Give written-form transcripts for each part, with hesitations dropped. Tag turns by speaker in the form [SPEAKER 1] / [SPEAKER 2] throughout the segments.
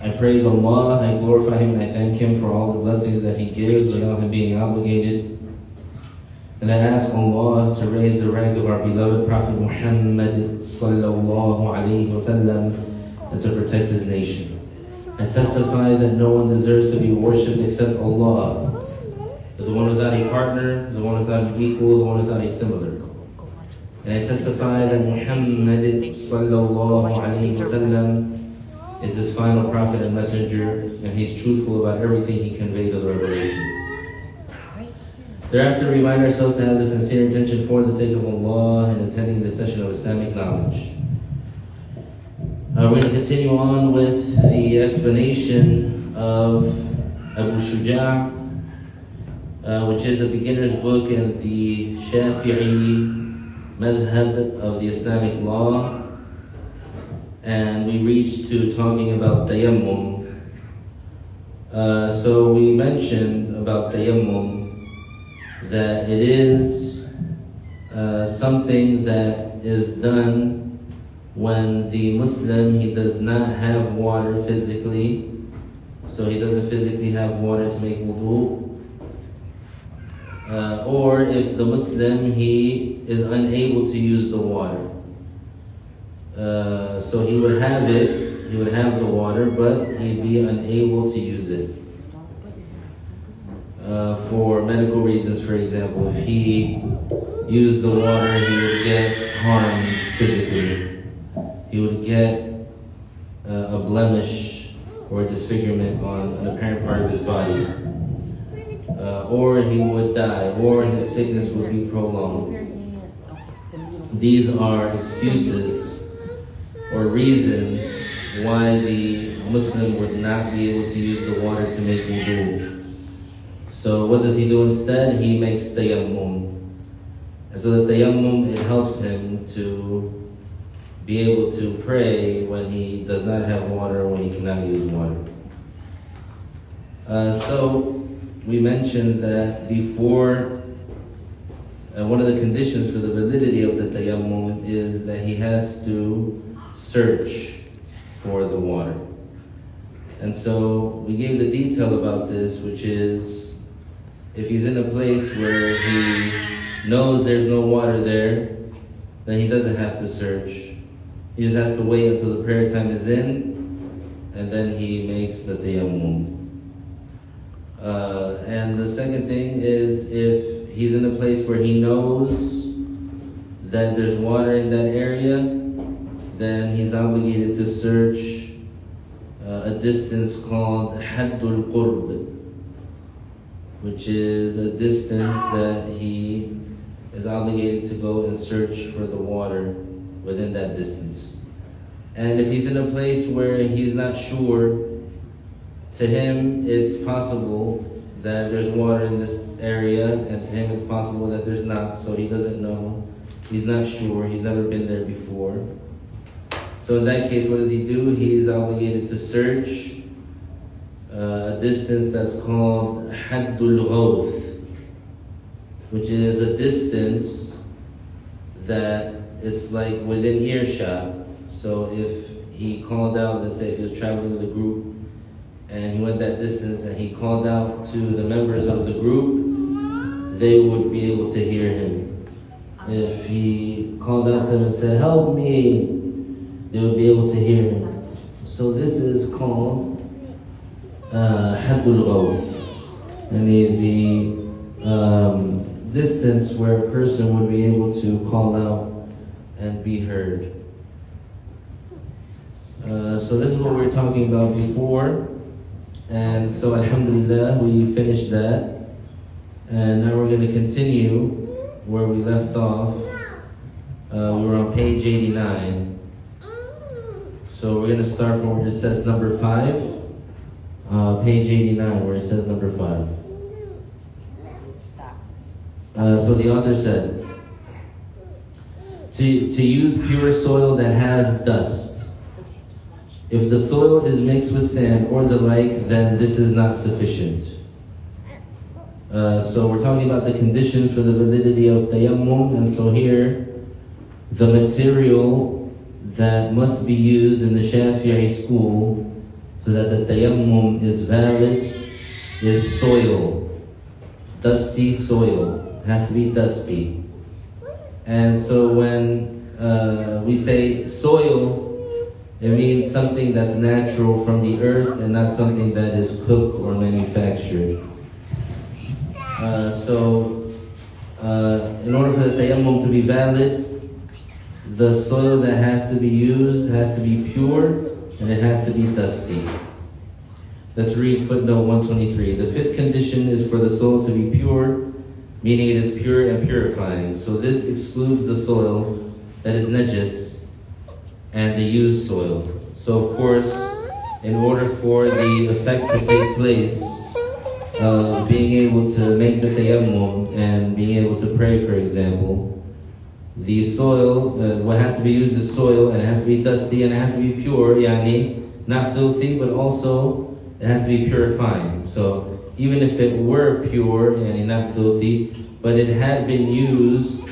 [SPEAKER 1] I praise Allah, I glorify Him, and I thank Him for all the blessings that He gives without Him being obligated. And I ask Allah to raise the rank of our beloved Prophet Muhammad sallallahu alayhi wasallam and to protect his nation. I testify that no one deserves to be worshipped except Allah, the one without a partner, the one without an equal, the one without a similar. And I testify that Muhammad sallallahu alayhi wasallam is his final prophet and messenger, and he's truthful about everything he conveyed of the revelation. Thereafter, we remind ourselves to have the sincere intention for the sake of Allah in attending this session of Islamic knowledge. We're going to continue on with the explanation of Abu Shujā, which is a beginner's book in the Shafi'i madhab of the Islamic law. And we reached to talking about Tayyammum. So we mentioned about Tayyammum that it is something that is done when the Muslim, he does not have water physically, so he doesn't physically have water to make wudu, or if the Muslim, he is unable to use the water. So he would have it, he would have the water, but he'd be unable to use it. For medical reasons, for example, if he used the water, he would get harmed physically. He would get a blemish or a disfigurement on an apparent part of his body. Or he would die, or his sickness would be prolonged. These are excuses or reasons why the Muslim would not be able to use the water to make wudu. So what does he do instead? He makes Tayyammum. And so the Tayyammum, it helps him to be able to pray when he does not have water, when he cannot use water. So we mentioned that before, one of the conditions for the validity of the Tayyammum is that he has to search for the water. And so we gave the detail about this, which is if he's in a place where he knows there's no water there, then he doesn't have to search. He just has to wait until the prayer time is in, and then he makes the Tayyammum. And the second thing is if he's in a place where he knows that there's water in that area, then he's obligated to search a distance called Haddul Qurb, which is a distance that he is obligated to go and search for the water within that distance. And if he's in a place where he's not sure, to him it's possible that there's water in this area, and to him it's possible that there's not, so he doesn't know, he's not sure, he's never been there before. So in that case, what does he do? He's obligated to search a distance that's called Haddul Ghawth, which is a distance that it's like within earshot. So if he called out, let's say if he was traveling with a group and he went that distance and he called out to the members of the group, they would be able to hear him. If he called out to them and said, "Help me," they would be able to hear him. So this is called Haddul Ghawth, and the distance where a person would be able to call out and be heard. So this is what we were talking about before, and so alhamdulillah we finished that, and now we're going to continue where we left off. We were on page 89, so we're going to start from where it says number 5. Page 89, where it says number 5. So the author said, to use pure soil that has dust. If the soil is mixed with sand or the like, then this is not sufficient. So we're talking about the conditions for the validity of Tayyammum, and so here, the material that must be used in the Shafi'i school so that the tayammum is valid, is soil, dusty soil. It has to be dusty. And so when we say soil, it means something that's natural from the earth and not something that is cooked or manufactured. In order for the tayammum to be valid, the soil that has to be used has to be pure and it has to be dusty. Let's read footnote 123. The fifth condition is for the soil to be pure, meaning it is pure and purifying. So this excludes the soil that is najis and the used soil. So of course, in order for the effect to take place, being able to make the tayammum and being able to pray, for example, the soil, what has to be used is soil, and it has to be dusty, and it has to be pure, yani, not filthy, but also it has to be purifying. So even if it were pure, yani not filthy, but it had been used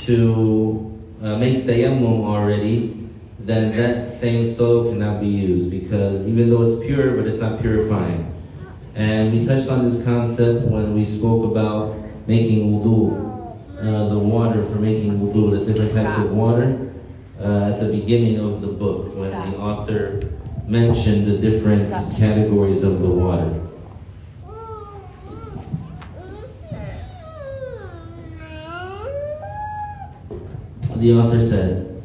[SPEAKER 1] to make tayammum already, then that same soil cannot be used, because even though it's pure, but it's not purifying. And we touched on this concept when we spoke about making wudu, the water for making wudu, the different types of water, at the beginning of the book, when the author mentioned the different categories of the water. The author said,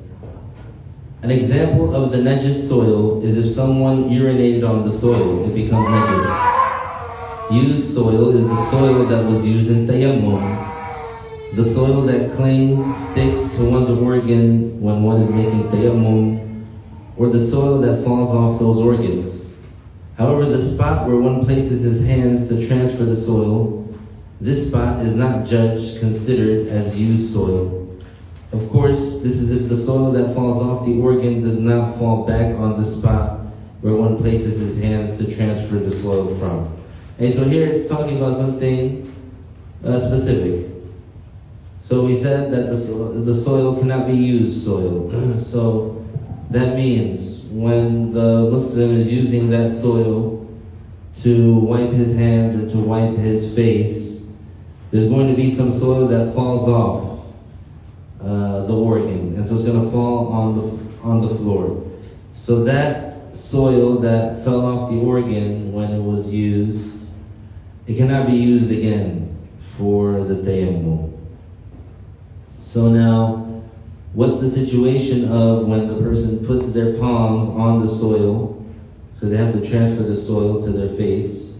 [SPEAKER 1] an example of the najis soil is if someone urinated on the soil, it becomes najis. Used soil is the soil that was used in tayammum, the soil that clings, sticks to one's organ when one is making tayammum, or the soil that falls off those organs. However, the spot where one places his hands to transfer the soil, this spot is not considered as used soil. Of course, this is if the soil that falls off the organ does not fall back on the spot where one places his hands to transfer the soil from. And so here it's talking about something specific. So we said that the soil cannot be used soil. So that means when the Muslim is using that soil to wipe his hands or to wipe his face, there's going to be some soil that falls off the organ, and so it's going to fall on the floor. So that soil that fell off the organ when it was used, it cannot be used again for the tayammum. So now, what's the situation of when the person puts their palms on the soil, because they have to transfer the soil to their face.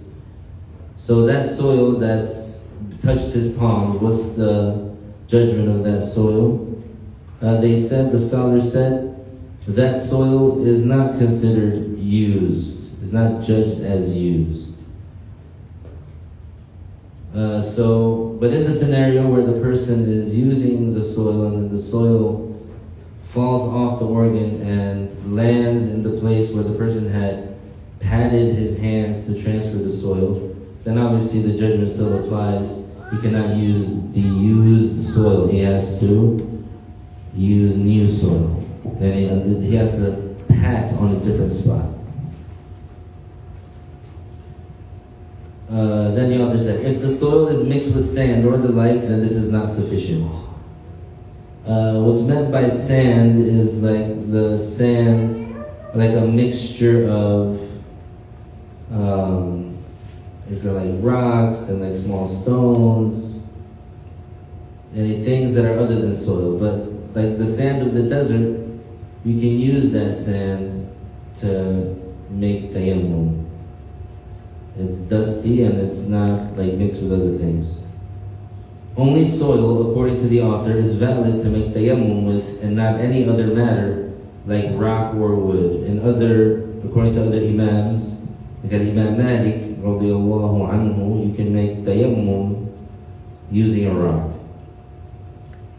[SPEAKER 1] So that soil that's touched his palms, what's the judgment of that soil? The scholars said, that soil is not considered used, is not judged as used. But in the scenario where the person is using the soil and then the soil falls off the organ and lands in the place where the person had patted his hands to transfer the soil, then obviously the judgment still applies. He cannot use the used soil. He has to use new soil. Then he has to pat on a different spot. Then the author said, if the soil is mixed with sand or the like, then this is not sufficient. What's meant by sand is like the sand, like a mixture of, it's got like rocks and like small stones, any things that are other than soil. But like the sand of the desert, you can use that sand to make tayammum. It's dusty and it's not like mixed with other things. Only soil, according to the author, is valid to make tayammum with, and not any other matter like rock or wood. According to other imams, like Imam Malik, radiyallahu anhu, you can make tayammum using a rock.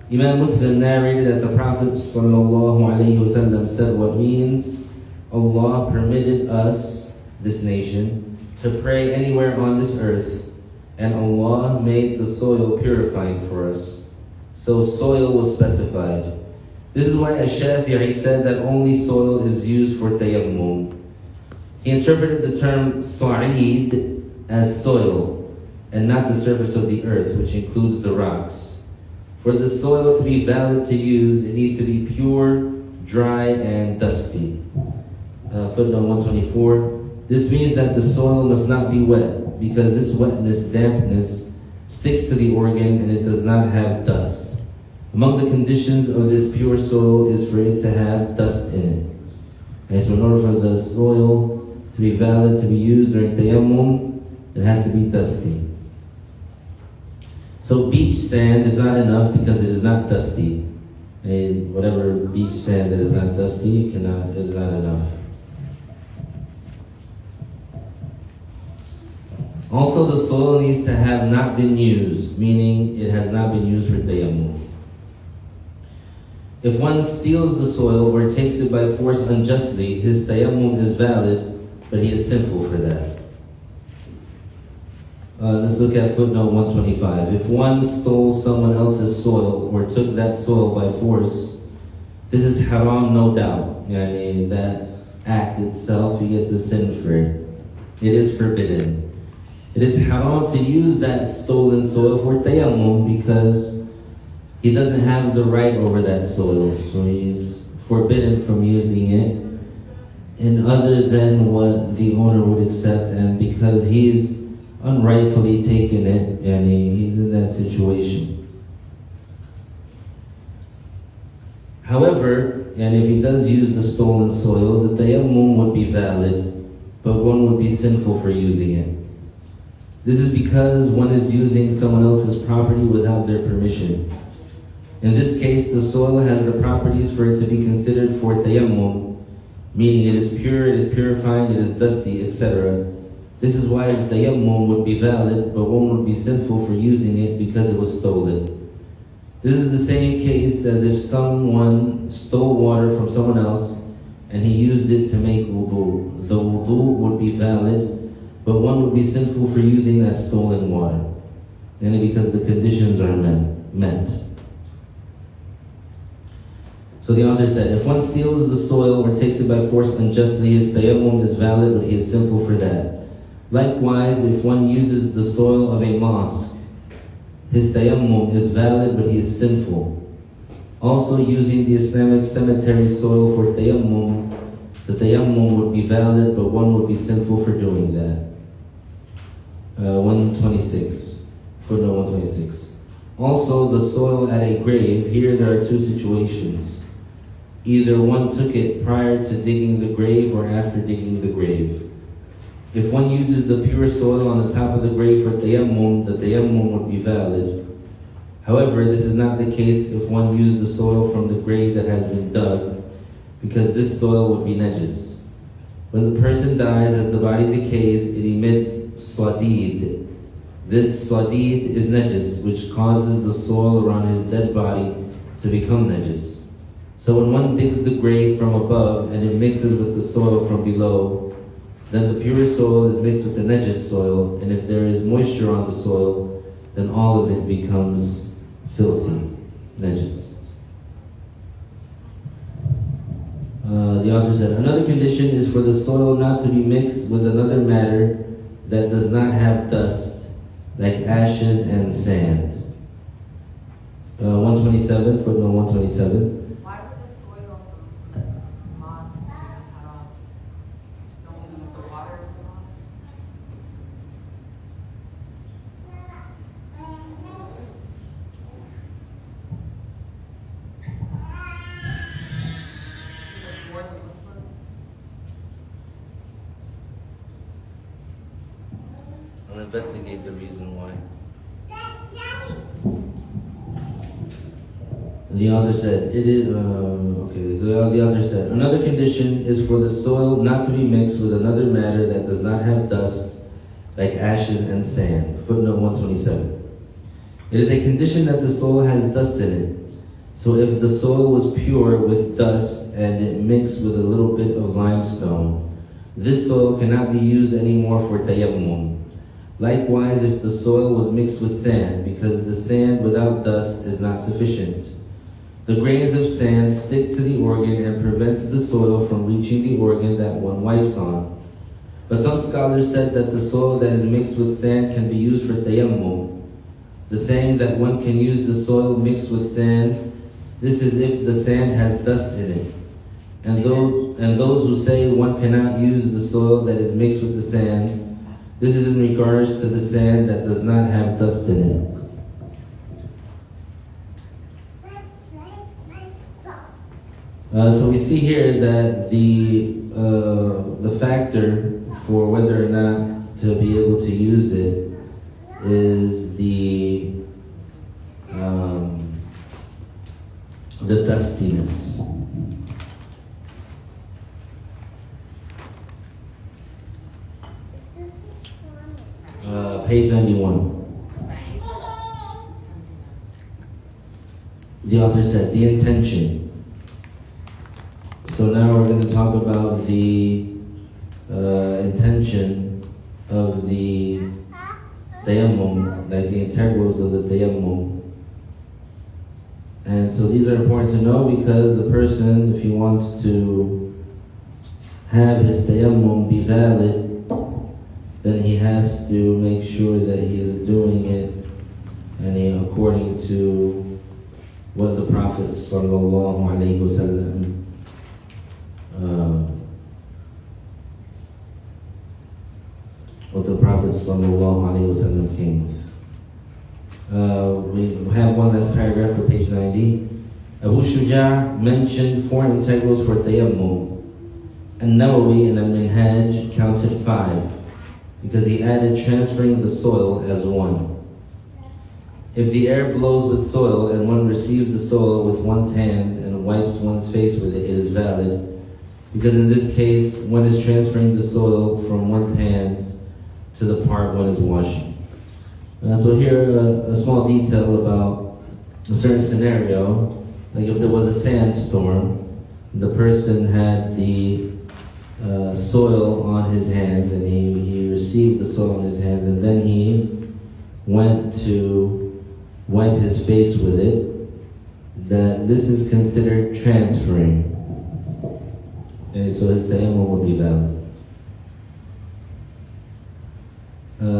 [SPEAKER 1] Imam Muslim narrated that the Prophet ﷺ said what means Allah permitted us, this nation, to pray anywhere on this earth, and Allah made the soil purifying for us. So soil was specified. This is why Ash-Shafi'i said that only soil is used for tayammum. He interpreted the term sa'id as soil, and not the surface of the earth, which includes the rocks. For the soil to be valid to use, it needs to be pure, dry, and dusty. Footnote 124. This means that the soil must not be wet, because this wetness, dampness, sticks to the organ and it does not have dust. Among the conditions of this pure soil is for it to have dust in it. And so in order for the soil to be valid to be used during Tayyammum, it has to be dusty. So beach sand is not enough because it is not dusty. And whatever beach sand that is not dusty is not enough. Also, the soil needs to have not been used, meaning it has not been used for Tayyammum. If one steals the soil or takes it by force unjustly, his Tayyammum is valid, but he is sinful for that. Let's look at footnote 125. If one stole someone else's soil or took that soil by force, this is haram, no doubt. Yani that act itself, he gets a sin for it. It is forbidden. It is haram to use that stolen soil for Tayyammum because he doesn't have the right over that soil, so he's forbidden from using it in other than what the owner would accept, and because he's unrightfully taken it and he's in that situation. However, and if he does use the stolen soil, the Tayyammum would be valid, but one would be sinful for using it. This is because one is using someone else's property without their permission. In this case, the soil has the properties for it to be considered for Tayyammum, meaning it is pure, it is purifying, it is dusty, etc. This is why the Tayyammum would be valid, but one would be sinful for using it because it was stolen. This is the same case as if someone stole water from someone else and he used it to make wudu. The wudu would be valid, but one would be sinful for using that stolen water, and because the conditions are met. So the author said, if one steals the soil or takes it by force unjustly, his Tayyammum is valid, but he is sinful for that. Likewise, if one uses the soil of a mosque, his Tayyammum is valid, but he is sinful. Also, using the Islamic cemetery soil for Tayyammum, the Tayyammum would be valid, but one would be sinful for doing that. 126, footnote 126. Also, the soil at a grave, here there are two situations. Either one took it prior to digging the grave or after digging the grave. If one uses the pure soil on the top of the grave for Tayyammum, the Tayyammum would be valid. However, this is not the case if one used the soil from the grave that has been dug, because this soil would be najis. When the person dies, as the body decays, it emits swadid. This swadid is najis, which causes the soil around his dead body to become najis. So when one digs the grave from above and it mixes with the soil from below, then the pure soil is mixed with the najis soil, and if there is moisture on the soil, then all of it becomes filthy, najis. The author said, another condition is for the soil not to be mixed with another matter that does not have dust, like ashes and sand. 127, footnote 127.
[SPEAKER 2] Why would the soil from the mosque be haram? Don't we use the water of the mosque? For the Muslims?
[SPEAKER 1] I'll investigate the reason why. The author said, the author said, another condition is for the soil not to be mixed with another matter that does not have dust, like ashes and sand. Footnote 127. It is a condition that the soil has dust in it. So if the soil was pure with dust and it mixed with a little bit of limestone, this soil cannot be used anymore for Tayyammum. Likewise, if the soil was mixed with sand, because the sand without dust is not sufficient. The grains of sand stick to the organ and prevents the soil from reaching the organ that one wipes on. But some scholars said that the soil that is mixed with sand can be used for tayammum. The saying that one can use the soil mixed with sand, this is if the sand has dust in it. And those who say one cannot use the soil that is mixed with the sand, this is in regards to the sand that does not have dust in it. So we see here that the factor for whether or not to be able to use it is the dustiness. Page 91. The author said, the intention. So now we're going to talk about the intention of the Tayyammum, like the integrals of the Tayyammum. And so these are important to know because the person, if he wants to have his Tayyammum be valid, then he has to make sure that he is doing it according to what the Prophet sallallahu alaihi wasallam came with. We have one last paragraph for page 90. Abu Shujā mentioned 4 integrals for Tayyammum. An-Nawawi in Al-Minhaj counted 5 because he added transferring the soil as 1. If the air blows with soil and one receives the soil with one's hands and wipes one's face with it, it is valid. Because in this case, one is transferring the soil from one's hands to the part one is washing. So here, a small detail about a certain scenario, like if there was a sandstorm, the person had the soil on his hands and he received the soil on his hands and then he went to wipe his face with it, that this is considered transferring. Okay, so his tayammum would be valid.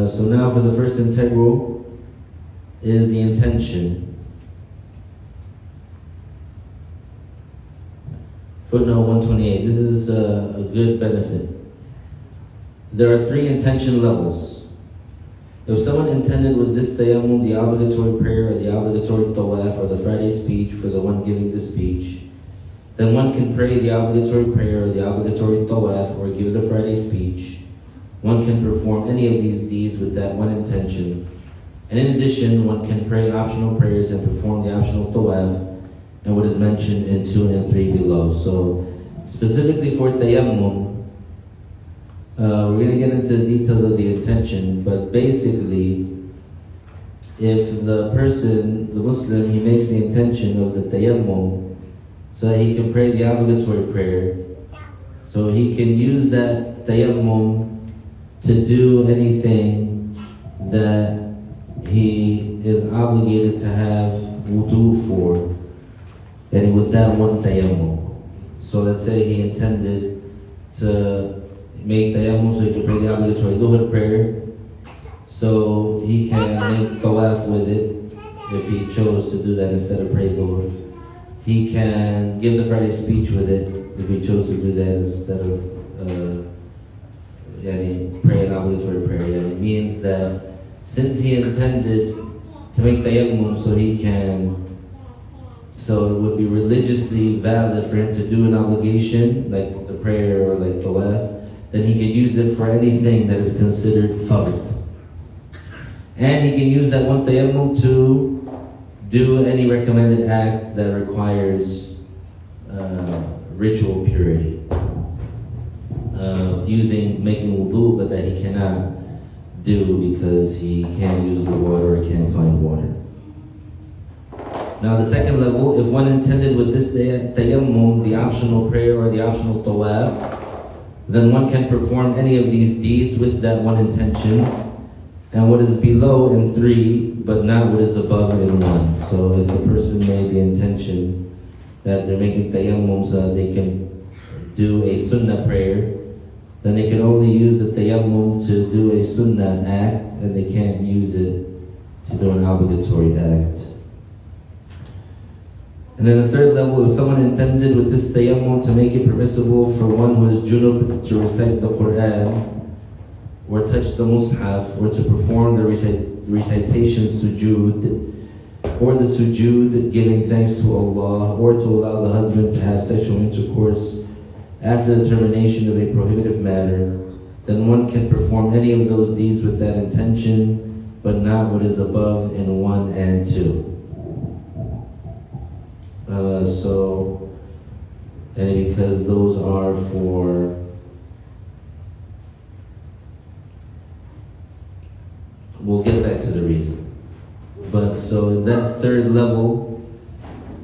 [SPEAKER 1] So now for the first integral is the intention. Footnote 128. This is a good benefit. There are 3 intention levels. If someone intended with this tayammum the obligatory prayer or the obligatory tawaf or the Friday speech for the one giving the speech, then one can pray the obligatory prayer or the obligatory tawaf or give the Friday speech. One can perform any of these deeds with that one intention. And in addition, one can pray optional prayers and perform the optional tawaf and what is mentioned in 2 and 3 below. So specifically for tayammum, we're going to get into the details of the intention, but basically, if the person, the Muslim, he makes the intention of the tayammum so that he can pray the obligatory prayer, so he can use that tayammum to do anything that he is obligated to have wudu for, and with that one tayammum. So let's say he intended to make tayammum so he can pray the obligatory dhuhr prayer, so he can make tawaf with it if he chose to do that instead of pray dhuhr. He can give the Friday speech with it if he chose to do that instead of pray an obligatory prayer. And it means that since he intended to make tayammum so it would be religiously valid for him to do an obligation like the prayer or like tawaf, then he can use it for anything that is considered fard. And he can use that one tayammum to do any recommended act that requires ritual purity. Making wudu, but that he cannot do because he can't use the water or can't find water. Now the second level, if one intended with this tayammum the optional prayer or the optional tawaf, then one can perform any of these deeds with that one intention, and what is below in 3, but not what is above in 1. So if the person made the intention that they're making tayammum so that they can do a sunnah prayer, then they can only use the tayammum to do a sunnah act, and they can't use it to do an obligatory act. And then the third level, if someone intended with this tayammum to make it permissible for one who is junub to recite the Quran, or touch the mushaf, or to perform the recitation sujood, or the sujood giving thanks to Allah, or to allow the husband to have sexual intercourse after the termination of a prohibitive matter, then one can perform any of those deeds with that intention, but not what is above in 1 and 2. And because those are for we'll get back to the reason. But so in that third level,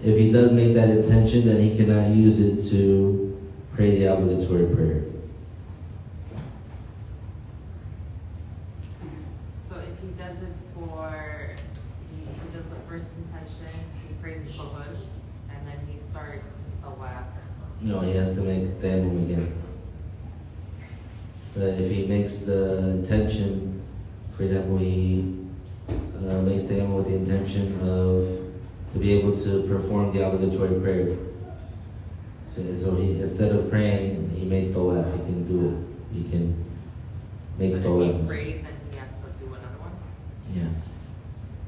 [SPEAKER 1] if he does make that intention, then he cannot use it to pray the obligatory prayer.
[SPEAKER 2] So if he does it he does the first intention, he prays the Quran, and then he starts a waf.
[SPEAKER 1] No, he has to make Tayyammum again. But if he makes the intention, for example, he makes Tayyammum with the intention to be able to perform the obligatory prayer. So he, instead of praying, he made tawaf. He can do it. He can make tawaf.
[SPEAKER 2] If he prayed, then he has to do another one?
[SPEAKER 1] Yeah.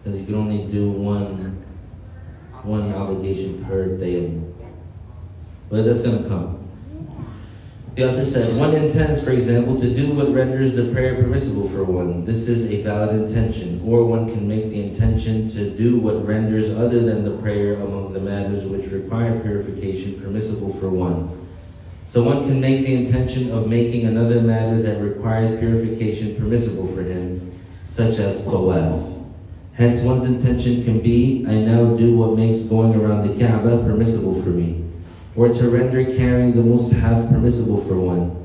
[SPEAKER 1] Because you can only do one obligation per Tayammum. But that's going to come. The author said, one intends, for example, to do what renders the prayer permissible for one. This is a valid intention. Or one can make the intention to do what renders other than the prayer among the matters which require purification permissible for one. So one can make the intention of making another matter that requires purification permissible for him, such as tawaf. Hence, one's intention can be, I now do what makes going around the Kaaba permissible for me. Or to render carrying the mushaf permissible for one.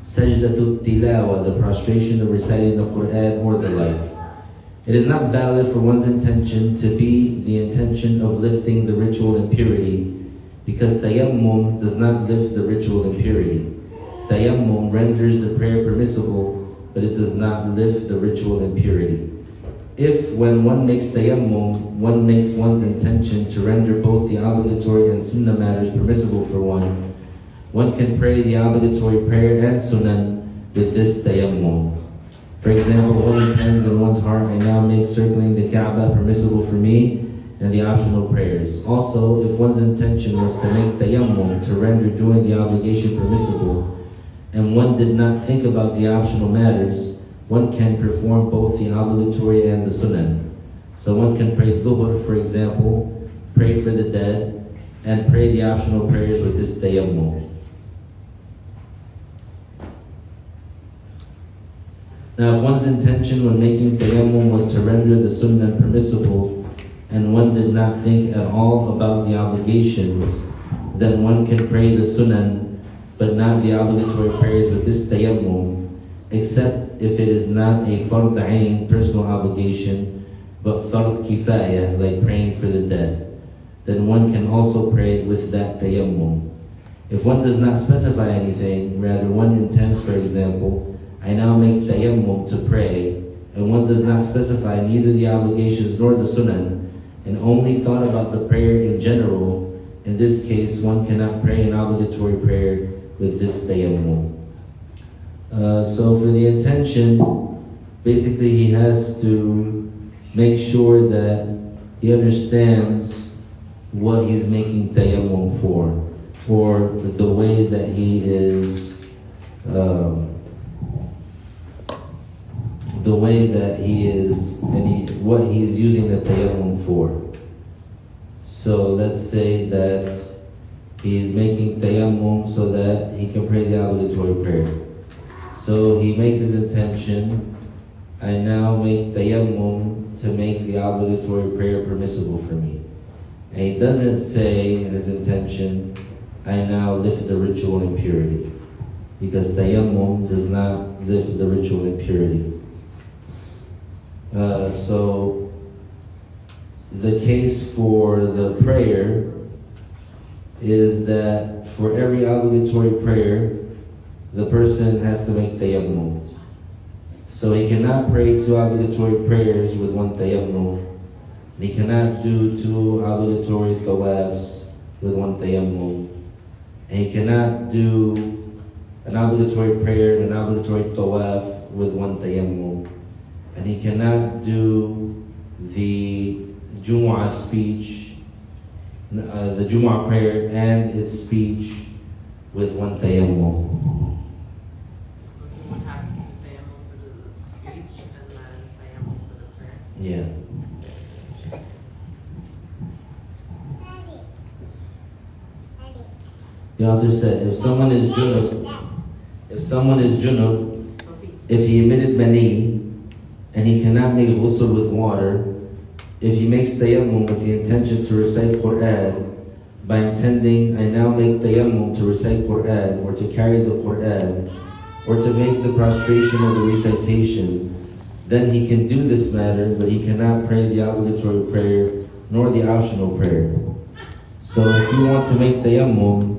[SPEAKER 1] Sajdatul tilawa, the prostration of reciting the Quran or the like. It is not valid for one's intention to be the intention of lifting the ritual impurity, because tayammum does not lift the ritual impurity. Tayammum renders the prayer permissible, but it does not lift the ritual impurity. If, when one makes tayammum, one makes one's intention to render both the obligatory and sunnah matters permissible for one can pray the obligatory prayer and sunnah with this tayammum. For example, one intends in one's heart, I now make circling the Kaaba permissible for me, and the optional prayers. Also, if one's intention was to make tayammum to render doing the obligation permissible, and one did not think about the optional matters, one can perform both the obligatory and the sunnah. So one can pray dhuhr, for example, pray for the dead, and pray the optional prayers with this tayammum. Now, if one's intention when making tayammum was to render the sunnah permissible, and one did not think at all about the obligations, then one can pray the sunnah, but not the obligatory prayers with this tayammum, except if it is not a fard ayn, personal obligation, but fard kifaya, like praying for the dead. Then one can also pray with that tayammum. If one does not specify anything, rather one intends, for example, I now make tayammum to pray, and one does not specify neither the obligations nor the sunnah, and only thought about the prayer in general, in this case one cannot pray an obligatory prayer with this tayammum. So for the intention, basically he has to make sure that he understands what he's making tayammum for, or the way that he is, what he is using the tayammum for. So let's say that he's making tayammum so that he can pray the obligatory prayer. So he makes his intention, I now make tayammum to make the obligatory prayer permissible for me. And he doesn't say in his intention, I now lift the ritual impurity, because tayammum does not lift the ritual impurity. So the case for the prayer is that for every obligatory prayer, the person has to make tayammum. So he cannot pray 2 obligatory prayers with 1 tayammum. He cannot do 2 obligatory tawafs with 1 tayammum. And he cannot do an obligatory prayer and an obligatory tawaf with 1 tayammum. And he cannot do the Jumu'ah speech, the Jumu'ah prayer and its speech with 1 tayammum.
[SPEAKER 2] So he would have to do tayammum for the speech and then tayammum for the prayer.
[SPEAKER 1] Yeah. The author said, if someone is junub,
[SPEAKER 2] So
[SPEAKER 1] if he emitted mani, and he cannot make ghusl with water, if he makes tayammum with the intention to recite Qur'an, by intending, I now make tayammum to recite Qur'an, or to carry the Qur'an, or to make the prostration of the recitation, then he can do this matter, but he cannot pray the obligatory prayer, nor the optional prayer. So if you want to make tayammum,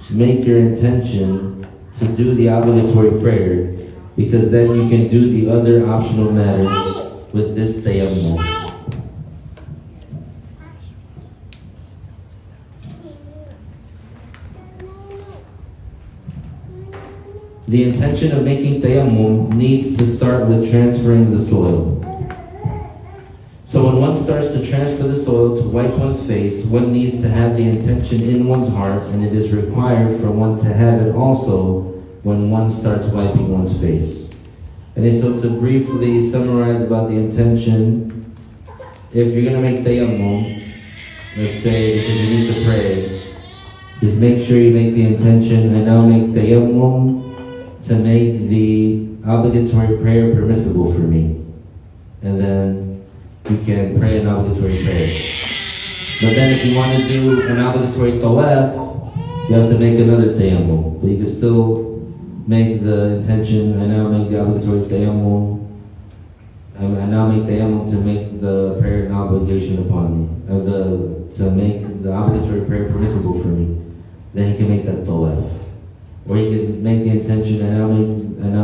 [SPEAKER 1] make your intention to do the obligatory prayer, because then you can do the other optional matters with this tayammum. The intention of making tayammum needs to start with transferring the soil. So when one starts to transfer the soil to wipe one's face, one needs to have the intention in one's heart, and it is required for one to have it also when one starts wiping one's face. And so to briefly summarize about the intention, if you're going to make tayammum, let's say because you need to pray, just make sure you make the intention, I now make tayammum to make the obligatory prayer permissible for me. And then you can pray an obligatory prayer. But then if you want to do an obligatory tawaf, you have to make another tayammum. But you can still make the intention, I now make the obligatory tayammum. I now make tayammum to make the prayer an obligation upon me. To make the obligatory prayer permissible for me. Then he can make that tawaf. Or you can make the intention, I now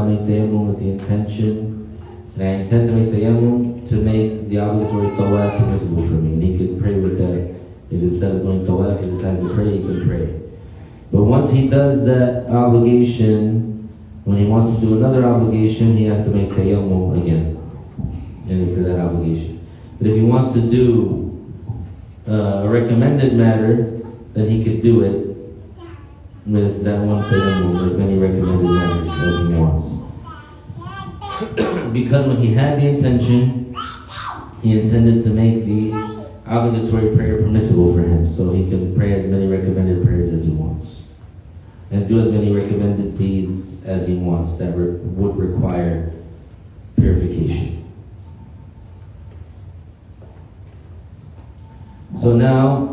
[SPEAKER 1] make tayammum with the intention, and I intend to make tayammum to make the obligatory tawaf permissible for me. And he could pray with that. If instead of doing tawaf, he decides to pray, he can pray. But once he does that obligation, when he wants to do another obligation, he has to make tayammum again. And for that obligation. But if he wants to do a recommended matter, then he could do it with that 1 tayammum, as many recommended matters as he wants. Because when he had the intention, he intended to make the obligatory prayer permissible for him, so he can pray as many recommended prayers as he wants. And do as many recommended deeds as he wants that would require purification. So now,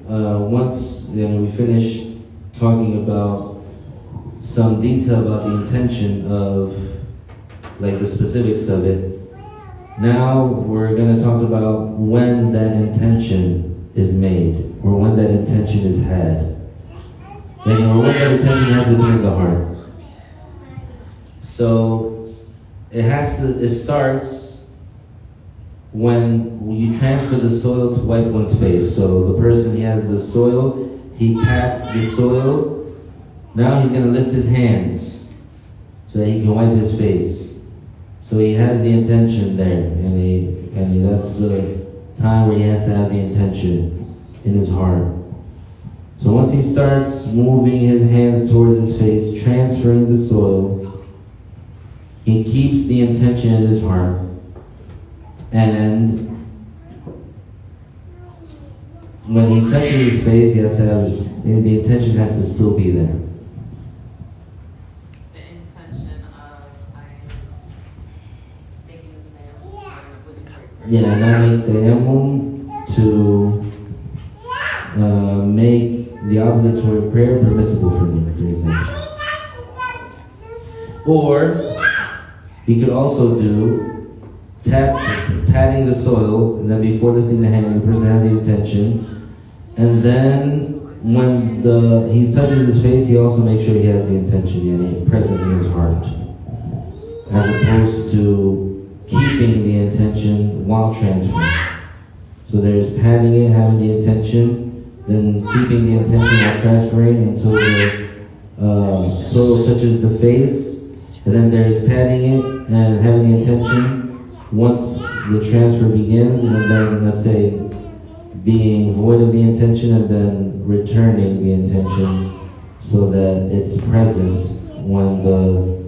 [SPEAKER 1] once we finish talking about some detail about the intention of, like the specifics of it, now we're going to talk about when that intention is made, or when that intention is had. Or when that intention has to be in the heart. So it starts when you transfer the soil to wipe one's face. So the person, he has the soil, he pats the soil. Now he's going to lift his hands so that he can wipe his face. So he has the intention there, and that's the time where he has to have the intention in his heart. So once he starts moving his hands towards his face, transferring the soil, he keeps the intention in his heart. And when he touches his face, he has to have, the intention has to still be there.
[SPEAKER 2] The intention of I'm making this nail.
[SPEAKER 1] Yeah, and I make tayammum to make the obligatory prayer permissible for me, for example. Or he could also do patting the soil, and then before lifting the hands, the person has the intention, and then when he touches his face, he also makes sure he has the intention yani, present in his heart, as opposed to keeping the intention while transferring. So there's patting it, having the intention, then keeping the intention while transferring until the soil touches the face, and then there's patting it and having the intention once the transfer begins, and then let's say being void of the intention and then returning the intention so that it's present when the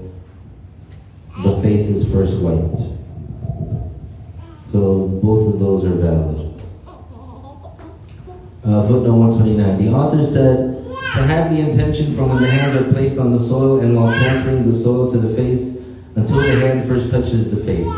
[SPEAKER 1] face is first wiped. So both of those are valid. Footnote 129. The author said, to have the intention from when the hands are placed on the soil and while transferring the soil to the face until the hand first touches the face.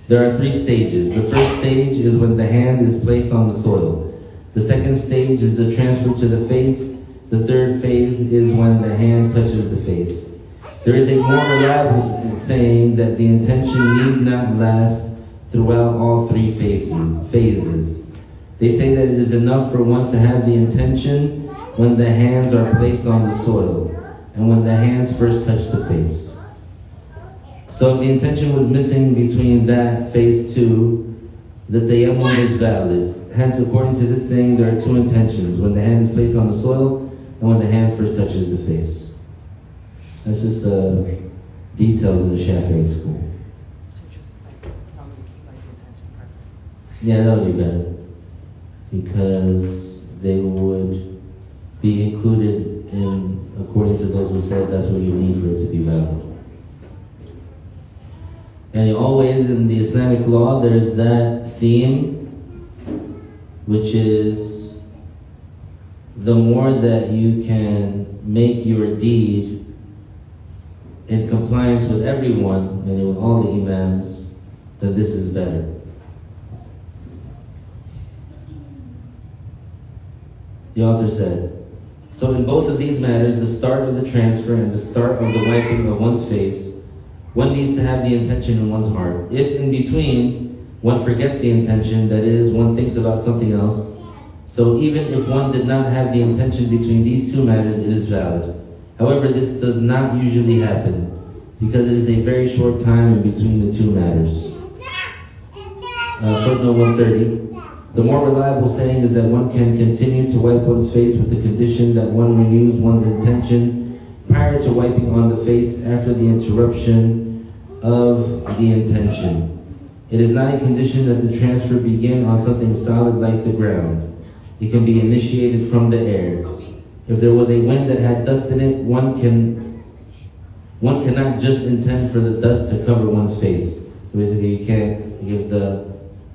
[SPEAKER 1] There are 3 stages. The first stage is when the hand is placed on the soil. The second stage is the transfer to the face. The third phase is when the hand touches the face. There is a more reliable saying that the intention need not last throughout all 3 phases. They say that it is enough for one to have the intention when the hands are placed on the soil and when the hands first touch the face. So if the intention was missing between that phase 2, the Tayyammum is valid. Hence, according to this saying, there are 2 intentions, when the hand is placed on the soil and when the hand first touches the face. That's just details in the Shafi'i school.
[SPEAKER 3] So just like somebody keep like the intention present.
[SPEAKER 1] Yeah, that would be better. Because they would be included in, according to those who said that's what you need for it to be valid. And always in the Islamic law, there's that theme, which is the more that you can make your deed in compliance with everyone, and with all the imams, then this is better. The author said, so in both of these matters, the start of the transfer and the start of the wiping of one's face, one needs to have the intention in one's heart. If in between, one forgets the intention, that is, one thinks about something else, so even if one did not have the intention between these 2 matters, it is valid. However, this does not usually happen, because it is a very short time in between the 2 matters. Footnote 130. The more reliable saying is that one can continue to wipe one's face with the condition that one renews one's intention prior to wiping on the face after the interruption of the intention. It is not a condition that the transfer begin on something solid like the ground. It can be initiated from the air. If there was a wind that had dust in it, one cannot just intend for the dust to cover one's face. So basically you can't give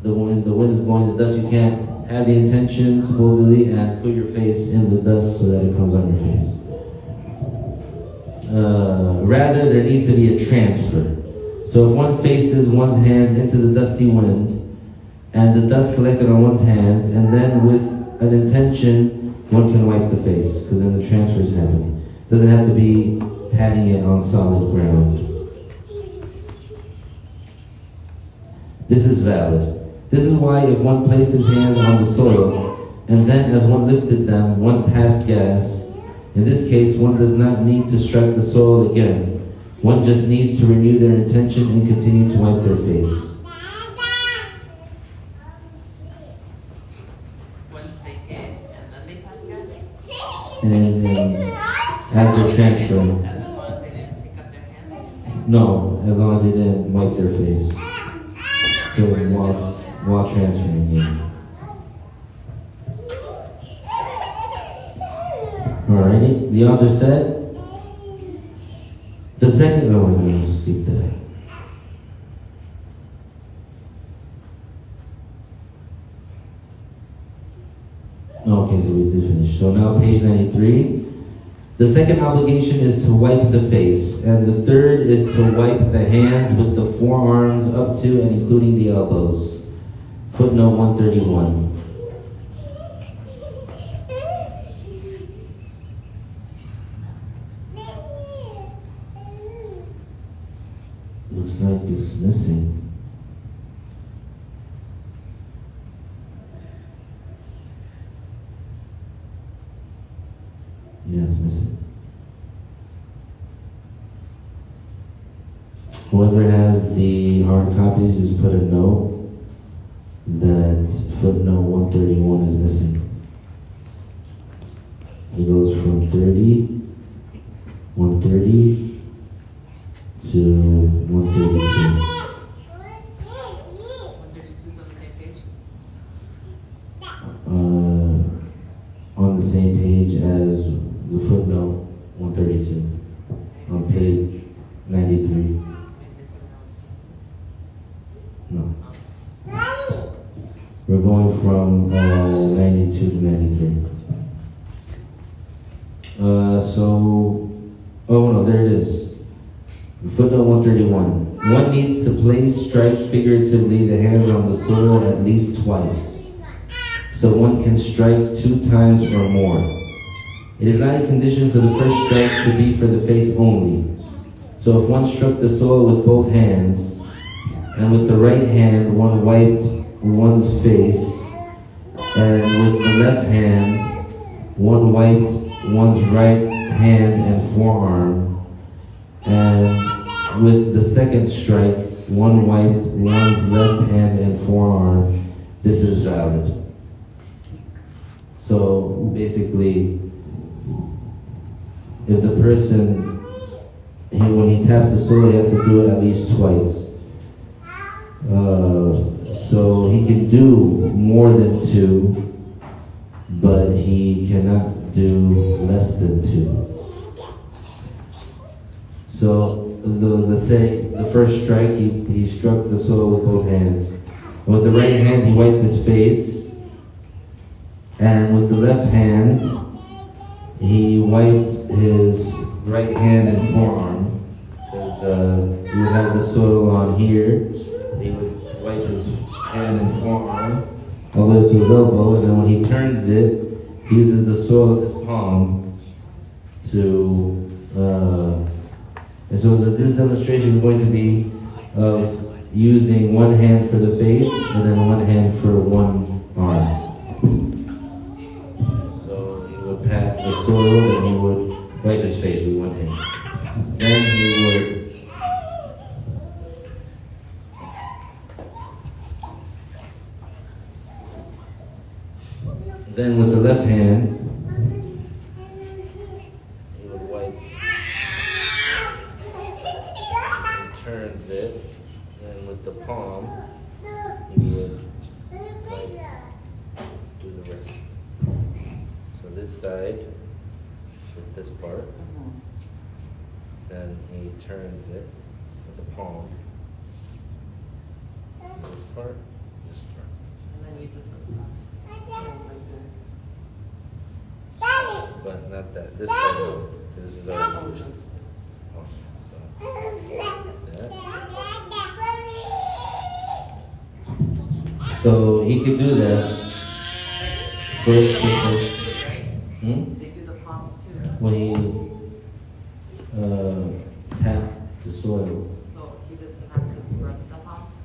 [SPEAKER 1] the wind is blowing the dust, you can't have the intention, supposedly, and put your face in the dust so that it comes on your face. Rather, there needs to be a transfer. So if one faces one's hands into the dusty wind, and the dust collected on one's hands, and then with an intention, one can wipe the face, because then the transfer is happening. It doesn't have to be patting it on solid ground. This is valid. This is why if one placed his hands on the soil, and then as one lifted them, one passed gas, in this case, one does not need to strike the soil again. One just needs to renew their intention and continue to wipe their face.
[SPEAKER 2] Once they hit, and then they pass gas?
[SPEAKER 1] And as they're transferring.
[SPEAKER 2] And as long as they didn't pick up their hands, you're saying?
[SPEAKER 1] No, as long as they didn't wipe their face. So while transferring, yeah. Alrighty, the author said, the second, oh, I'm going to skip that. Okay, so we did finish. So now page 93. The second obligation is to wipe the face, and the third is to wipe the hands with the forearms up to and including the elbows. Footnote 131. Looks like it's missing. has the hard copies, just put a note that footnote 131 is missing. It goes from 130 to 132.
[SPEAKER 2] 132 is on the same page?
[SPEAKER 1] On the same page as the footnote 132 on page 93. No. We're going from 92 to 93. Oh no, there it is. Footnote 131. One needs to place, strike figuratively the hands on the soil at least twice. So one can strike 2 times or more. It is not a condition for the first strike to be for the face only. So if one struck the soil with both hands, and with the right hand one wiped one's face, and with the left hand one wiped one's right hand and forearm, and with the second strike one wiped one's left hand and forearm, this is valid. So basically, if the person, when he taps the soil, he has to do it at least twice. So he can do more than 2, but he cannot do less than 2. So let's say the first strike, he struck the soil with both hands. With the right hand, he wiped his face. And with the left hand, he wiped his right hand and forearm. Because he would have the soil on here. He would wipe his hand and forearm all the way to his elbow. And then when he turns it, he uses the soil of his palm to... and so this demonstration is going to be of using one hand for the face and then one hand for one arm. So he would pat the soil and he would wipe his face with one hand. Then he would with the left hand turns it, and with the palm, he would do the rest. So this side, with this part, then he turns it with the palm. This part, this part.
[SPEAKER 2] And then uses the
[SPEAKER 1] But not that. This part, this is our motion. So he could do that. First,
[SPEAKER 2] They do the palms too.
[SPEAKER 1] when he tapped the soil.
[SPEAKER 2] So he doesn't have to rub the palms?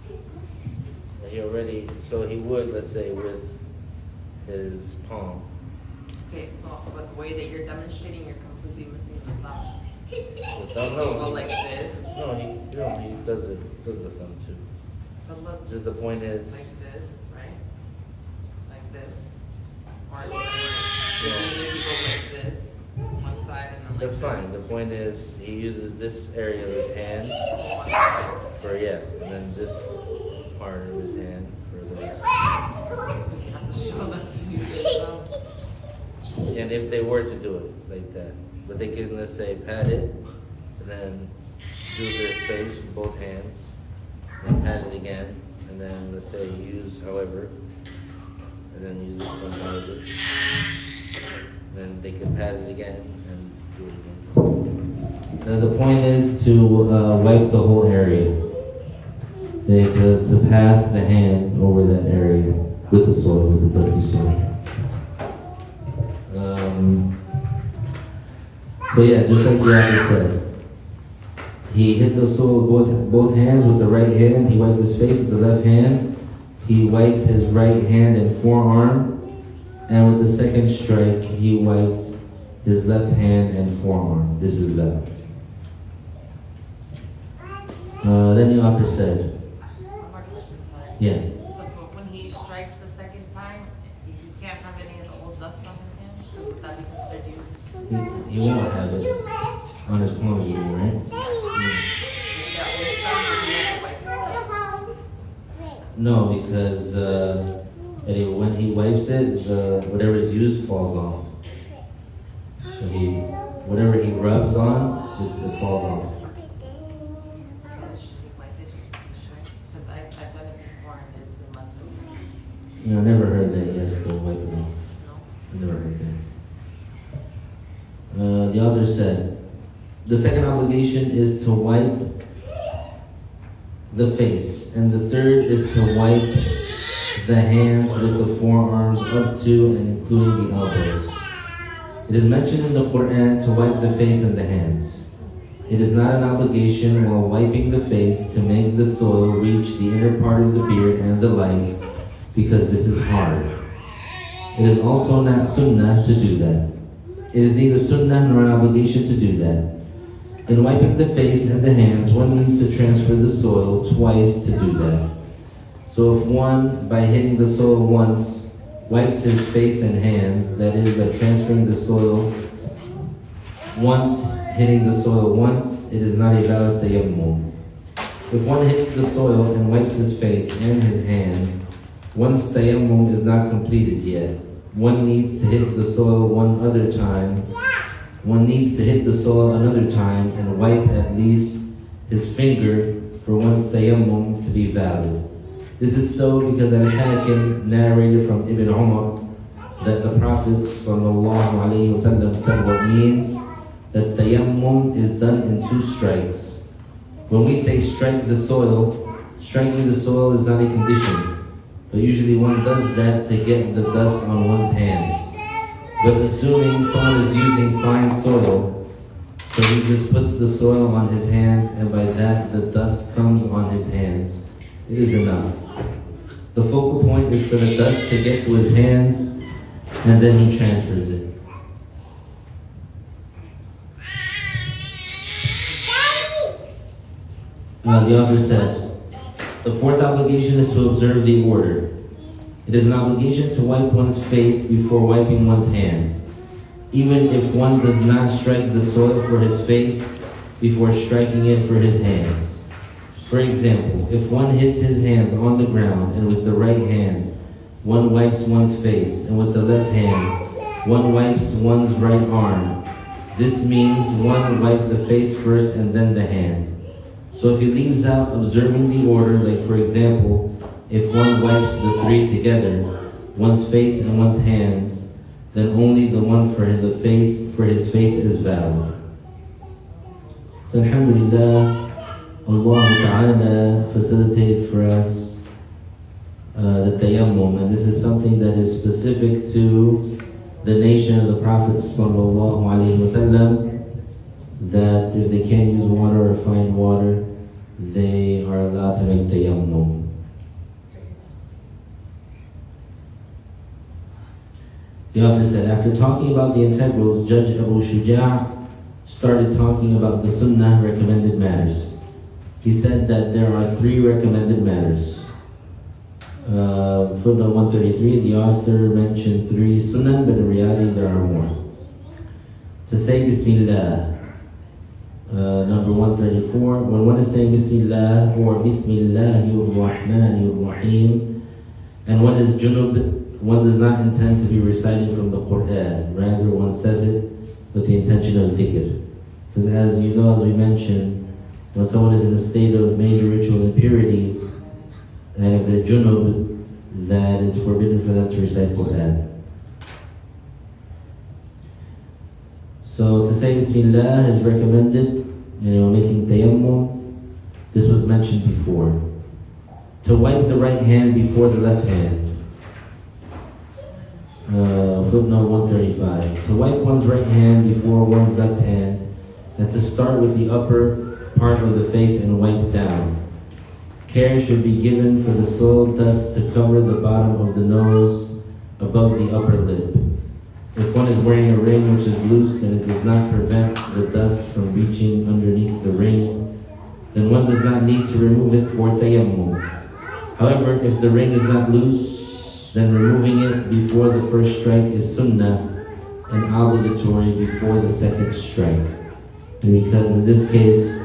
[SPEAKER 1] He already, so he would, let's say, with his palm.
[SPEAKER 2] Okay, so but the way that you're demonstrating, you're completely missing the thumb.
[SPEAKER 1] The thumb,
[SPEAKER 2] You
[SPEAKER 1] no.
[SPEAKER 2] go like this.
[SPEAKER 1] No, he does the thumb too.
[SPEAKER 2] But look,
[SPEAKER 1] Just the point is,
[SPEAKER 2] like this, right? Like this. Or
[SPEAKER 1] Yeah.
[SPEAKER 2] maybe you go like this, one side, and then like
[SPEAKER 1] that's
[SPEAKER 2] this.
[SPEAKER 1] fine. The point is, he uses this area of his hand
[SPEAKER 2] One side.
[SPEAKER 1] for, and then this part of his hand for the rest.
[SPEAKER 2] So you have to show them to use it.
[SPEAKER 1] And if they were to do it like that, but they can, let's say, pat it, and then do their face with both hands, and pat it again, and then let's say use however, and then use this one however, then they can pat it again and do it again. Now the point is to wipe the whole area. To pass the hand over that area with the soil, with the dusty soil. So just like the author said, he hit the soil with both hands. With the right hand, he wiped his face. With the left hand, he wiped his right hand and forearm. And with the second strike, he wiped his left hand and forearm. This is valid. Then the author said,
[SPEAKER 2] One more question, sorry.
[SPEAKER 1] yeah.
[SPEAKER 2] So but when he strikes the second time, he can't have any of the old dust on his hand? Because would that be considered use?
[SPEAKER 1] He won't have it on his palms anymore, right?
[SPEAKER 2] Yeah, his son would be able to wipe it.
[SPEAKER 1] No, because when he wipes it, whatever is used falls off. So whatever he rubs on, it falls off.
[SPEAKER 2] Because I've done it before and it's been left over.
[SPEAKER 1] No, I never heard that he has to wipe it off.
[SPEAKER 2] No?
[SPEAKER 1] I never heard that. The author said, the second obligation is to wipe the face, and the third is to wipe the hands with the forearms up to and including the elbows. It is mentioned in the Quran to wipe the face and the hands. It is not an obligation while wiping the face to make the soil reach the inner part of the beard and the like, because this is hard. It is also not sunnah to do that. It is neither sunnah nor an obligation to do that. In wiping the face and the hands, one needs to transfer the soil twice to do that. So if one, by hitting the soil once, wipes his face and hands, that is, by transferring the soil once, hitting the soil once, it is not a valid tayammum. If one hits the soil and wipes his face and his hand, one's tayammum is not completed yet. One needs to hit the soil one other time. One needs to hit the soil another time and wipe at least his finger for one's tayammum to be valid. This is so because Al-Hakim narrated from Ibn Umar that the Prophet ﷺ said what means that tayammum is done in 2 strikes. When we say strike the soil, striking the soil is not a condition, but usually one does that to get the dust on one's hands. But assuming someone is using fine soil, so he just puts the soil on his hands and by that the dust comes on his hands, it is enough. The focal point is for the dust to get to his hands and then he transfers it. The author said, the fourth obligation is to observe the order. It is an obligation to wipe one's face before wiping one's hand, even if one does not strike the soil for his face before striking it for his hands. For example, if one hits his hands on the ground and with the right hand, one wipes one's face, and with the left hand, one wipes one's right arm. This means one wiped the face first and then the hand. So if he leaves out observing the order, like for example, if one wipes the 3 together, one's face and one's hands, then only the one for his face is valid. So alhamdulillah, Allah Ta'ala facilitated for us the tayammum, and this is something that is specific to the nation of the Prophet Sallallahu Alaihi Wasallam, that if they can't use water or find water, they are allowed to make tayammum. The author said, after talking about the integrals, Judge Abu Shujā started talking about the sunnah recommended matters. He said that there are 3 recommended matters. Footnote 133, the author mentioned 3 sunnah, but in reality there are more. To say Bismillah, number 134, when one is saying Bismillah or Bismillahir Rahmanir Rahim, and one is junub, one does not intend to be reciting from the Quran. Rather, one says it with the intention of dhikr. Because as you know, as we mentioned, when someone is in a state of major ritual impurity, and if they're junub, that is forbidden for them to recite Quran. So to say Bismillah is recommended, making tayammum. This was mentioned before. To wipe the right hand before the left hand. Footnote 135. To wipe one's right hand before one's left hand, and to start with the upper part of the face and wipe down. Care should be given for the soil dust to cover the bottom of the nose above the upper lip. If one is wearing a ring which is loose and it does not prevent the dust from reaching underneath the ring, then one does not need to remove it for Tayyammum. However, if the ring is not loose, then removing it before the first strike is sunnah and obligatory before the second strike. And because in this case,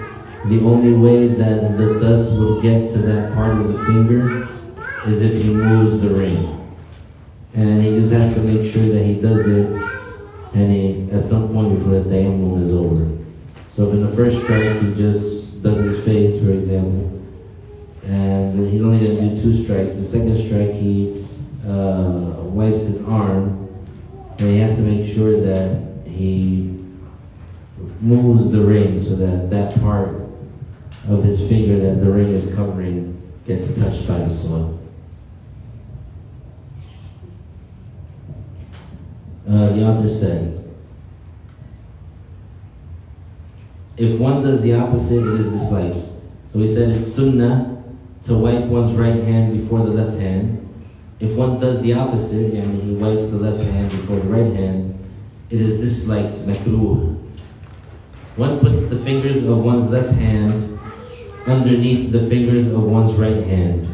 [SPEAKER 1] the only way that the dust would get to that part of the finger is if he moves the ring. And he just has to make sure that he does it and at some point before the Tayyammum is over. So if in the first strike he just does his face, for example, and he's only going to do 2 strikes. The second strike he wipes his arm, and he has to make sure that he moves the ring so that that part of his finger that the ring is covering gets touched by the soil. The author said, if one does the opposite, it is disliked. So he said it's sunnah to wipe one's right hand before the left hand. If one does the opposite, and he wipes the left hand before the right hand, it is disliked, makruh. One puts the fingers of one's left hand underneath the fingers of one's right hand.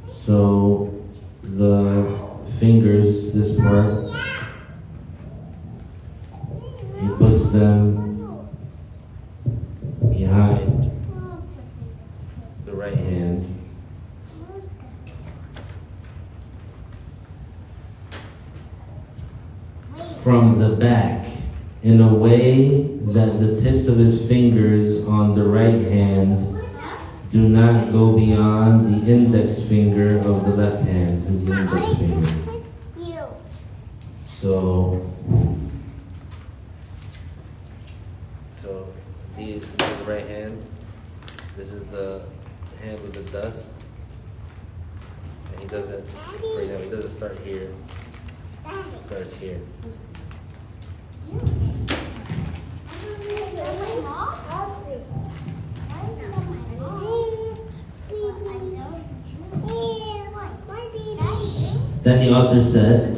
[SPEAKER 1] So the fingers, this part, he puts them behind the right hand. From the back, in a way that the tips of his fingers on the right hand do not go beyond the index finger of the left hand, the index finger. So this is the right hand. This is the hand with the dust. And he doesn't, for example, he doesn't start here. He starts here. Then the author said,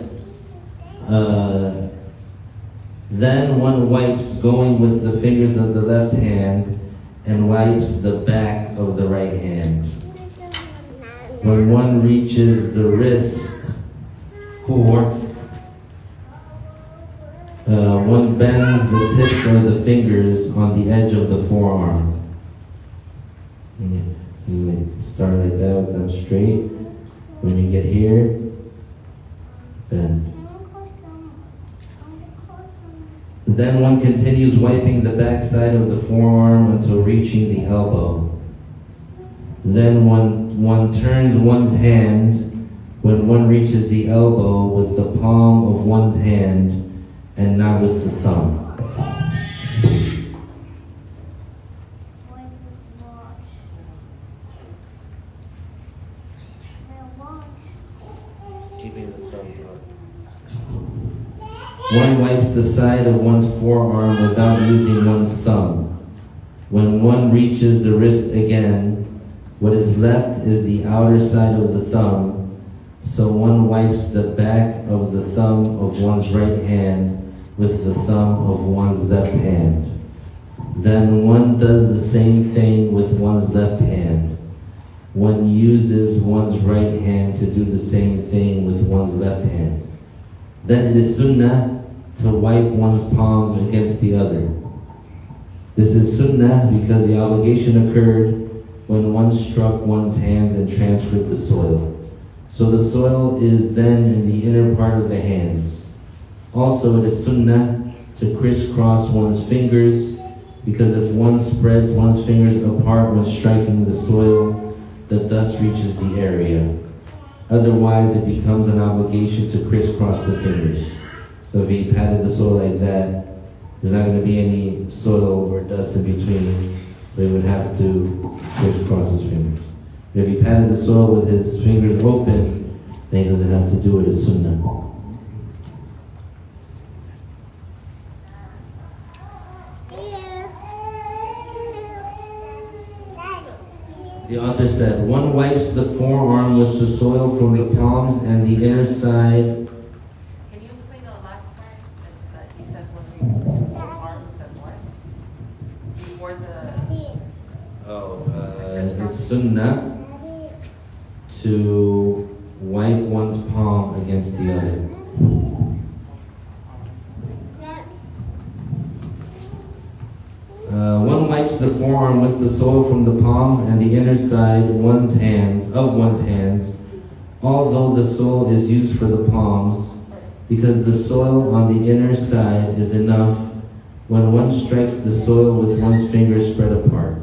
[SPEAKER 1] then one wipes going with the fingers of the left hand and wipes the back of the right hand. When one reaches the wrist, one bends the tips of the fingers on the edge of the forearm. You start like that with them straight. When you get here, bend. Then one continues wiping the back side of the forearm until reaching the elbow. Then one turns one's hand when one reaches the elbow with the palm of one's hand and not with the thumb. Keeping the thumb up. One wipes the side of one's forearm without using one's thumb. When one reaches the wrist again, what is left is the outer side of the thumb, so one wipes the back of the thumb of one's right hand with the thumb of one's left hand. Then one does the same thing with one's left hand. One uses one's right hand to do the same thing with one's left hand. Then it is sunnah to wipe one's palms against the other. This is sunnah because the obligation occurred when one struck one's hands and transferred the soil. So the soil is then in the inner part of the hands. Also, it is sunnah to crisscross one's fingers because if one spreads one's fingers apart when striking the soil, the dust reaches the area. Otherwise, it becomes an obligation to crisscross the fingers. So if he patted the soil like that, there's not going to be any soil or dust in between, so he would have to crisscross his fingers. But if he patted the soil with his fingers open, then he doesn't have to do it as sunnah. The author said, one wipes the forearm with the soil from the palms and the inner side.
[SPEAKER 2] Can you explain the last part that you said when we arms then what? Before the
[SPEAKER 1] it's sunnah to wipe one's palm against the other. One wipes the forearm with the soil from the palms and the inner side of one's hands, although the soil is used for the palms, because the soil on the inner side is enough when one strikes the soil with one's fingers spread apart.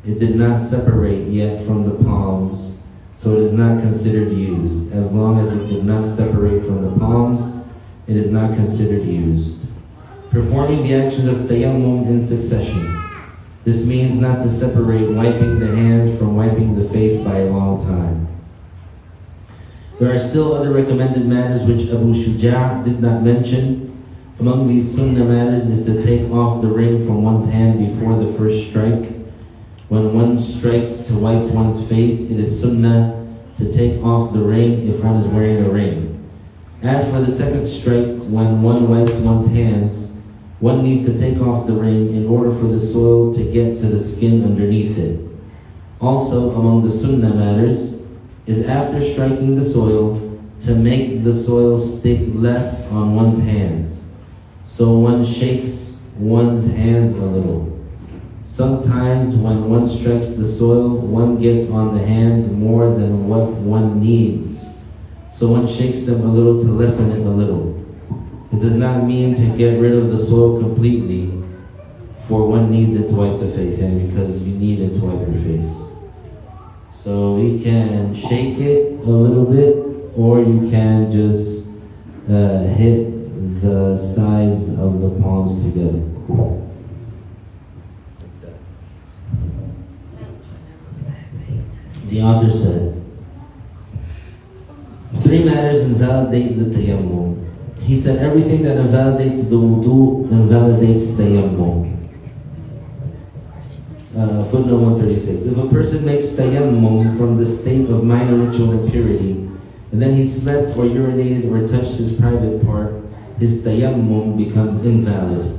[SPEAKER 1] It did not separate yet from the palms, so it is not considered used. As long as it did not separate from the palms, it is not considered used. Performing the actions of Tayyammum in succession. This means not to separate wiping the hands from wiping the face by a long time. There are still other recommended matters which Abu Shujā did not mention. Among these sunnah matters is to take off the ring from one's hand before the first strike. When one strikes to wipe one's face, it is sunnah to take off the ring if one is wearing a ring. As for the second strike, when one wipes one's hands, one needs to take off the ring in order for the soil to get to the skin underneath it. Also, among the sunnah matters is after striking the soil to make the soil stick less on one's hands. So one shakes one's hands a little. Sometimes when one strikes the soil, one gets on the hands more than what one needs. So one shakes them a little to lessen it a little. It does not mean to get rid of the soil completely, for one needs it to wipe the face, and because you need it to wipe your face. So you can shake it a little bit, or you can just hit the sides of the palms together. Like that. The author said, 3 matters invalidate the Tayyammum. He said everything that invalidates the wudu invalidates Tayyammum. Footnote 136. If a person makes Tayyammum from the state of minor ritual impurity, and then he slept or urinated or touched his private part, his Tayyammum becomes invalid.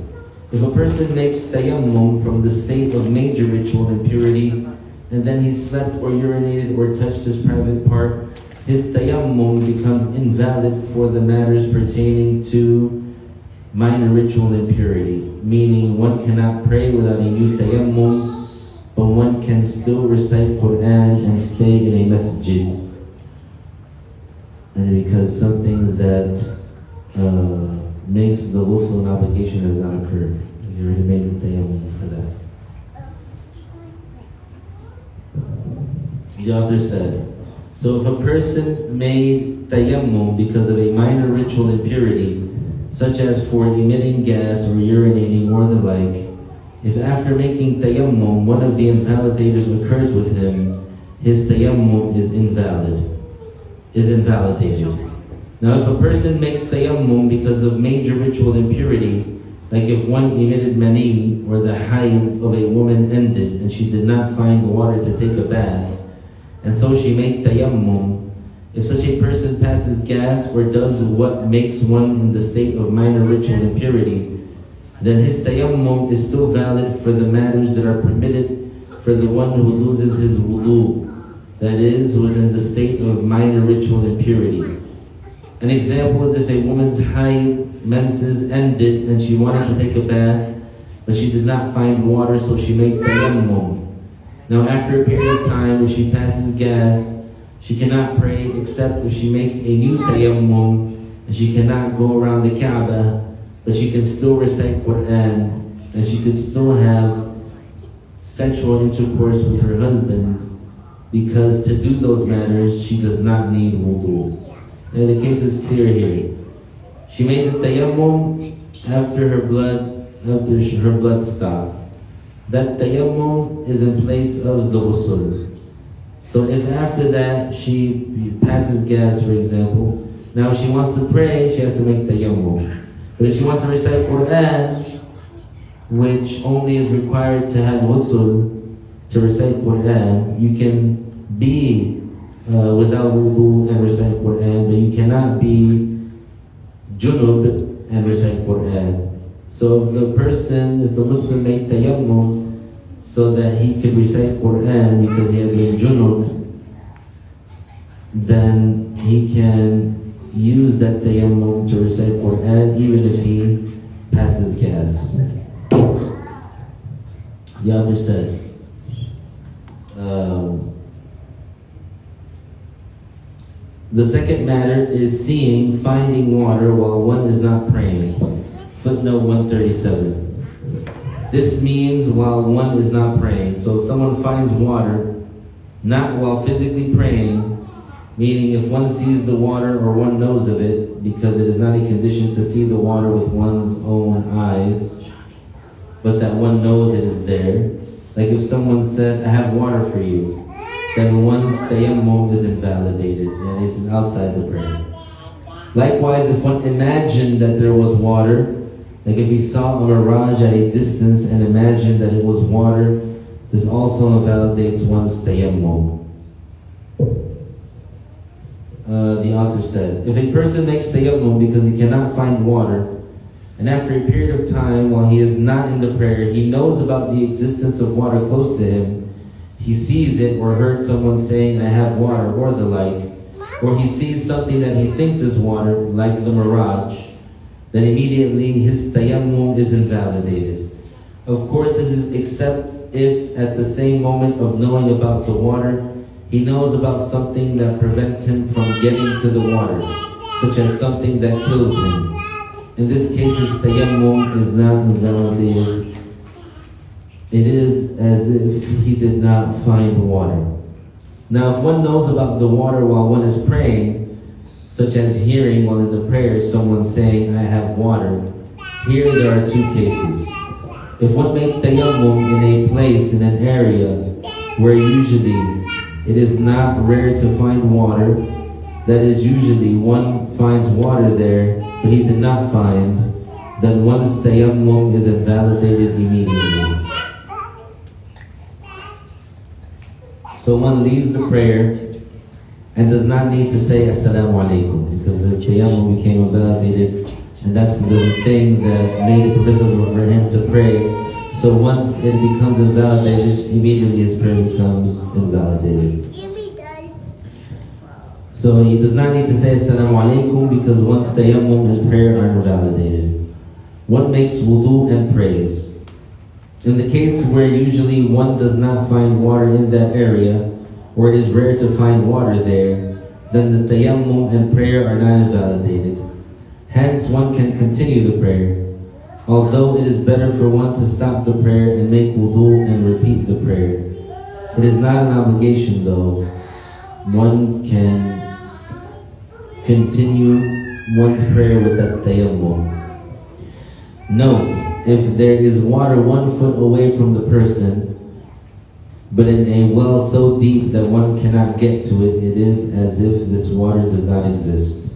[SPEAKER 1] If a person makes Tayyammum from the state of major ritual impurity, and then he slept or urinated or touched his private part, his Tayyammum becomes invalid for the matters pertaining to minor ritual impurity, meaning one cannot pray without a new Tayyammum, but one can still recite Quran and stay in a masjid. And because something that makes the ghusl an obligation has not occurred. You already made the Tayyammum for that. The author said, so if a person made Tayyammum because of a minor ritual impurity, such as for emitting gas or urinating or the like, if after making Tayyammum one of the invalidators occurs with him, his Tayyammum is invalidated. Now if a person makes Tayyammum because of major ritual impurity, like if one emitted mani or the hayd of a woman ended and she did not find water to take a bath, and so she made Tayyammum, if such a person passes gas or does what makes one in the state of minor ritual impurity, then his Tayyammum is still valid for the matters that are permitted for the one who loses his wudu, that is, who is in the state of minor ritual impurity. An example is if a woman's hayd, menses, ended and she wanted to take a bath, but she did not find water, so she made Tayyammum. Now after a period of time, if she passes gas, she cannot pray except if she makes a new Tayyammum, and she cannot go around the Kaaba, but she can still recite Quran, and she could still have sexual intercourse with her husband, because to do those matters, she does not need wudu. And the case is clear here. She made the Tayyammum after her blood stopped. That Tayyammum is in place of the ghusl. So if after that she passes gas, for example, now if she wants to pray, she has to make Tayyammum. But if she wants to recite Quran, which only is required to have ghusl to recite Quran, you can be without wudu and recite Quran, but you cannot be junub and recite Quran. So if the Muslim made Tayyammum so that he could recite Quran because he had been junub, then he can use that tayammum to recite Quran even if he passes gas. The author said, the second matter is finding water while one is not praying. Footnote 137. This means while one is not praying. So if someone finds water, not while physically praying, meaning if one sees the water or one knows of it, because it is not a condition to see the water with one's own eyes, but that one knows it is there. Like if someone said, I have water for you, then one's tayammum is invalidated, and this is outside the prayer. Likewise, if one imagined that there was water, like if he saw a mirage at a distance and imagined that it was water, this also invalidates one's tayammum. The author said, if a person makes tayammum because he cannot find water, and after a period of time while he is not in the prayer, he knows about the existence of water close to him, he sees it or heard someone saying, I have water, or the like, or he sees something that he thinks is water, like the mirage, then immediately his tayammum is invalidated. Of course, this is except if at the same moment of knowing about the water, he knows about something that prevents him from getting to the water, such as something that kills him. In this case, his tayammum is not invalidated. It is as if he did not find water. Now, if one knows about the water while one is praying, such as hearing while in the prayer someone saying, I have water, here there are two cases. If one makes tayammum in a place, in an area, where usually it is not rare to find water, that is usually one finds water there, but he did not find, then one's tayammum is invalidated immediately. So one leaves the prayer and does not need to say Assalamu alaikum because his tayammum became invalidated, and that's the thing that made it permissible for him to pray. So once it becomes invalidated, immediately his prayer becomes invalidated. So he does not need to say Assalamu alaikum because once tayammum and prayer are invalidated. One makes wudu and prays. In the case where usually one does not find water in that area, or it is rare to find water there, then the tayammum and prayer are not invalidated. Hence, one can continue the prayer, although it is better for one to stop the prayer and make wudu and repeat the prayer. It is not an obligation though. One can continue one's prayer with that tayammum. Note, if there is water 1 foot away from the person, but in a well so deep that one cannot get to it, it is as if this water does not exist.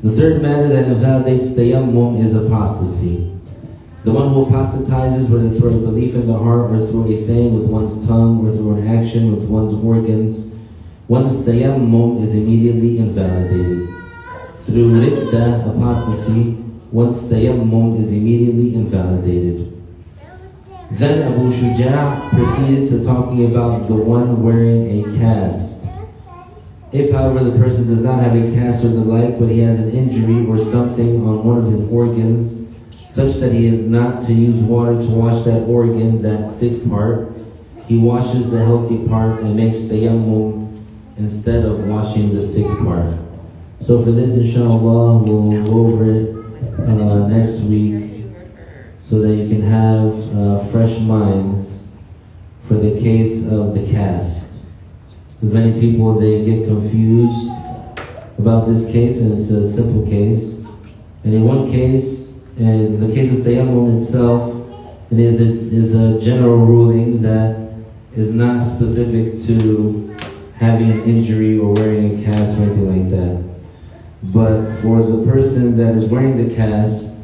[SPEAKER 1] The third matter that invalidates tayammum is apostasy. The one who apostatizes, whether through a belief in the heart or through a saying with one's tongue or through an action with one's organs, one's tayammum is immediately invalidated. Through ridda, apostasy, one's tayammum is immediately invalidated. Then Abu Shujā proceeded to talking about the one wearing a cast. If, however, the person does not have a cast or the like, but he has an injury or something on one of his organs, such that he is not to use water to wash that organ, that sick part, he washes the healthy part and makes tayammum instead of washing the sick part. So for this, inshallah, we'll go over it next week so that you can have fresh minds for the case of the cast. Because many people, they get confused about this case, and it's a simple case. And in one case, in the case of tayammum itself, it is a general ruling that is not specific to having an injury or wearing a cast or anything like that. But for the person that is wearing the cast,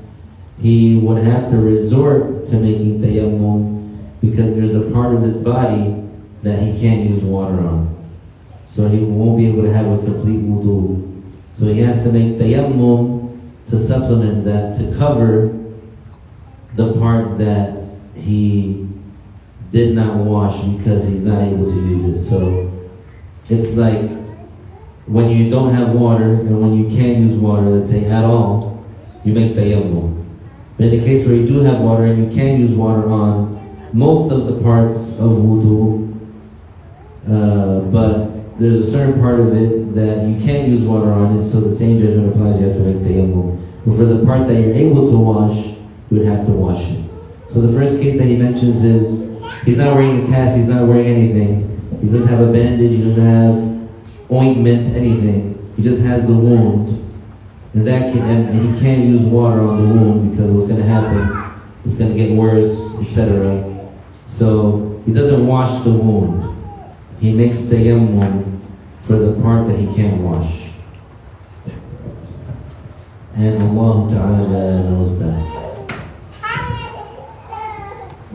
[SPEAKER 1] he would have to resort to making tayammum because there's a part of his body that he can't use water on. So he won't be able to have a complete wudu. So he has to make tayammum to supplement that, to cover the part that he did not wash because he's not able to use it. So it's like when you don't have water and when you can't use water, let's say at all, you make tayammum. But in the case where you do have water and you can use water on most of the parts of wudu, but there's a certain part of it that you can't use water on it, so the same judgment applies, you have to make tayammum. But for the part that you're able to wash, you would have to wash it. So the first case that he mentions is, he's not wearing a cast, he's not wearing anything. He doesn't have a bandage, he doesn't have ointment, anything. He just has the wound. And he can't use water on the wound because what's going to happen, it's going to get worse, etc. So he doesn't wash the wound. He makes tayammum for the part that he can't wash. And Allah Ta'ala knows best.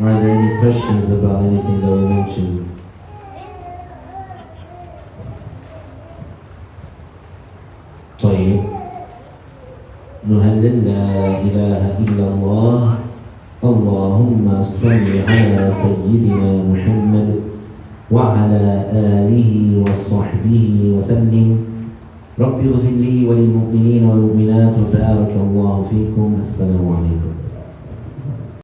[SPEAKER 1] Are there any questions about anything that we mentioned? طيب نهلل لا إله إلا الله اللهم صل على سيدنا محمد وعلى آله وصحبه وسلم رب اغفر لي وللمؤمنين والمؤمنات وبارك الله فيكم السلام عليكم